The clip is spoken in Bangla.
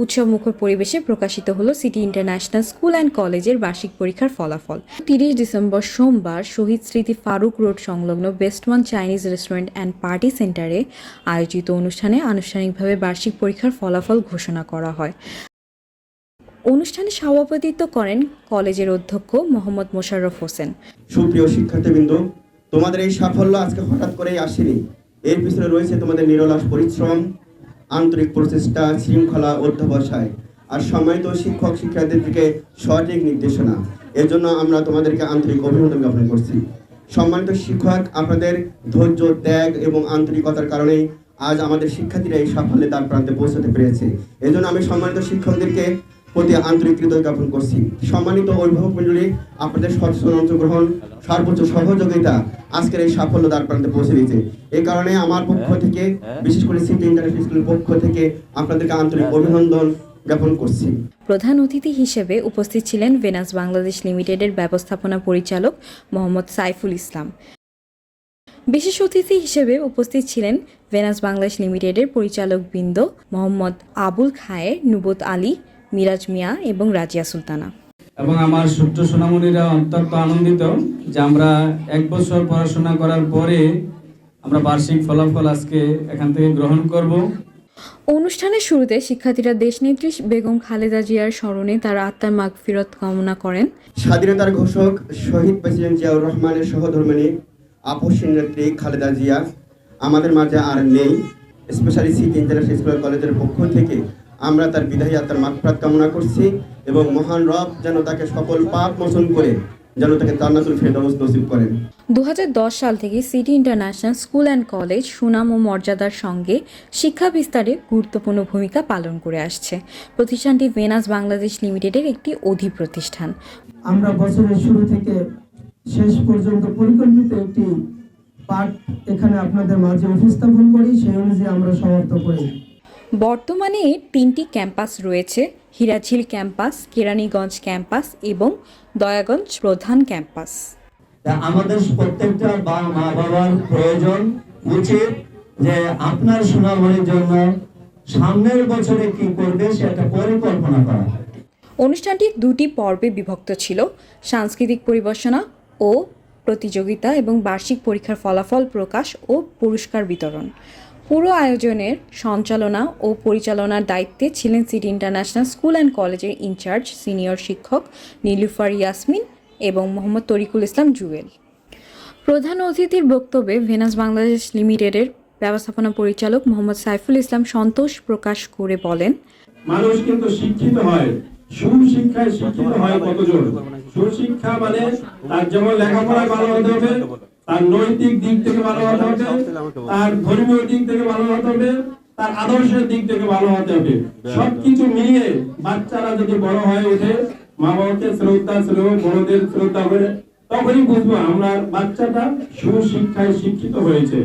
উৎসবমুখর পরিবেশে প্রকাশিত হলো সিটি ইন্টারন্যাশনাল স্কুল অ্যান্ড কলেজের বার্ষিক পরীক্ষার ফলাফল। 30 ডিসেম্বর সোমবার শহীদ স্মৃতি ফারুক রোড সংলগ্ন বেস্টওয়ান চাইনিজ রেস্টুরেন্ট অ্যান্ড পার্টি সেন্টারে আয়োজিত অনুষ্ঠানে আনুষ্ঠানিকভাবে বার্ষিক পরীক্ষার ফলাফল ঘোষণা করা হয়। অনুষ্ঠানে সভাপতিত্ব করেন কলেজের অধ্যক্ষ মোহাম্মদ মোশাররফ হোসেন। সুপ্রিয় শিক্ষার্থীবৃন্দ, তোমাদের এই সাফল্য আজকে হঠাৎ করেই আসেনি। এর পিছনে রয়েছে তোমাদের নিরলস পরিশ্রম, আন্তরিক প্রচেষ্টা, শৃঙ্খলা, অধ্যবসায় আর সম্মানিত শিক্ষক শিক্ষার্থীদেরকে সঠিক নির্দেশনা। এর জন্য আমরা তোমাদেরকে আন্তরিক অভিনন্দন জ্ঞাপন করছি। সম্মানিত শিক্ষক, আপনাদের ধৈর্য, ত্যাগ এবং আন্তরিকতার কারণেই আজ আমাদের শিক্ষার্থীরা এই সাফল্যে তার প্রান্তে পৌঁছাতে পেরেছে। এই জন্য আমি সম্মানিত শিক্ষকদেরকে প্রতি আন্তরিক কৃতজ্ঞতা জ্ঞাপন করছি। সম্মানিত অভিভাবক মণ্ডলী, আপনাদের সচেতন অংশগ্রহণ, সর্বোচ্চ সহযোগিতা আজকের এই সাফল্য দ্বার প্রান্তে পৌঁছে দিয়েছে। এই কারণে আমার পক্ষ থেকে, বিশেষ করে সিটি ইন্টারন্যাশনাল স্কুলের পক্ষ থেকে আপনাদেরকে আন্তরিক অভিনন্দন জ্ঞাপন করছি। প্রধান অতিথি হিসেবে উপস্থিত ছিলেন ভেনাস বাংলাদেশ লিমিটেডের ব্যবস্থাপনা পরিচালক মোহাম্মদ সাইফুল ইসলাম। বিশেষ অতিথি হিসেবে উপস্থিত ছিলেন ভেনাস বাংলাদেশ লিমিটেডের পরিচালকবৃন্দ মোহাম্মদ আবুল খায়ের, নুবত আলী, মিরাজ মিয়া এবং রাজিয়া সুলতানা। এবং আমার ছোট্ট সোনামণিরা অত্যন্ত আনন্দিত যে আমরা 1 বছর পড়াশোনা করার পরে আমরা বার্ষিক ফলাফল আজকে এখান থেকে গ্রহণ করব। অনুষ্ঠানের শুরুতে শিক্ষার্থীরা দেশনেত্রী বেগম খালেদা জিয়ার স্মরণে তার আত্মার মাগফিরাত কামনা করেন। স্বাধীনতার ঘোষক শহীদ প্রেসিডেন্ট জিয়াউর রহমানের সহধর্মিণী আপসীন নেত্রী খালেদা জিয়া আমাদের মাঝে আর নেই। স্পেশালি সিটি ইন্টারন্যাশনাল স্কুল কলেজের পক্ষ থেকে আমরা তার বিদায়ী আত্মার মাগফিরাত কামনা করছি এবং মহান রব যেন তাকে সকল পাপ মোচন করে যেন তাকে জান্নাতুল ফেরদৌস নসিব করেন। 2010 সাল থেকে city international school and college সুনাম ও মর্যাদার সঙ্গে শিক্ষা বিস্তারে গুরুত্বপূর্ণ ভূমিকা পালন করে আসছে। প্রতিষ্ঠানটি ভেনাস বাংলাদেশ লিমিটেডের একটি অধিপ্রতিষ্ঠান। আমরা বছরের শুরু থেকে শেষ পর্যন্ত পরিকল্পিত একটি পাঠ এখানে আপনাদের মাঝে উপস্থাপন করি, সেই অনুযায়ী আমরা সমাপ্ত করি। বর্তমানে 3টি ক্যাম্পাস রয়েছে: হীরাঝিল ক্যাম্পাস, কেরানীগঞ্জ ক্যাম্পাস এবং দয়াগঞ্জ প্রধান ক্যাম্পাস। আমাদের প্রত্যেকটা মা বাবার প্রয়োজন উচিত যে আপনার সোনামণির জন্য সামনের বছরে কি করবে সেটা পরিকল্পনা করা। অনুষ্ঠানটি 2টি পর্বে বিভক্ত ছিল: সাংস্কৃতিক পরিবেশনা ও প্রতিযোগিতা এবং বার্ষিক পরীক্ষার ফলাফল প্রকাশ ও পুরস্কার বিতরণ। পুরো আয়োজনের সঞ্চালনা ও পরিচালনার দায়িত্বে ছিলেন সিটি ইন্টারন্যাশনাল স্কুল অ্যান্ড কলেজের ইনচার্জ সিনিয়র শিক্ষক নীলুফার ইয়াসমিন এবং মোহাম্মদ তরিকুল ইসলাম জুয়েল। প্রধান অতিথির বক্তব্যে ভেনাস বাংলাদেশ লিমিটেডের ব্যবস্থাপনা পরিচালক মোহাম্মদ সাইফুল ইসলাম সন্তোষ প্রকাশ করে বলেন, মানুষ কিন্তু শিক্ষিত হয়, সুশিক্ষায় শিক্ষিত হয় কতজন? সুশিক্ষা মানে তার যেমন লেখাপড়া ভালো হতে হবে, তার নৈতিক দিক থেকে ভালো হতে হবে, তার ধর্মীয় দিক থেকে ভালো হতে হবে, তার আদর্শের দিক থেকে ভালো হতে হবে। সবকিছু মিলিয়ে বাচ্চারা যদি বড় হয়ে ওঠে, মা বাবাকে শ্রদ্ধা স্নেহ, বড়দের শ্রদ্ধা করে, তখনই বুঝবো আমরা বাচ্চাটা সুশিক্ষায় শিক্ষিত হয়েছে।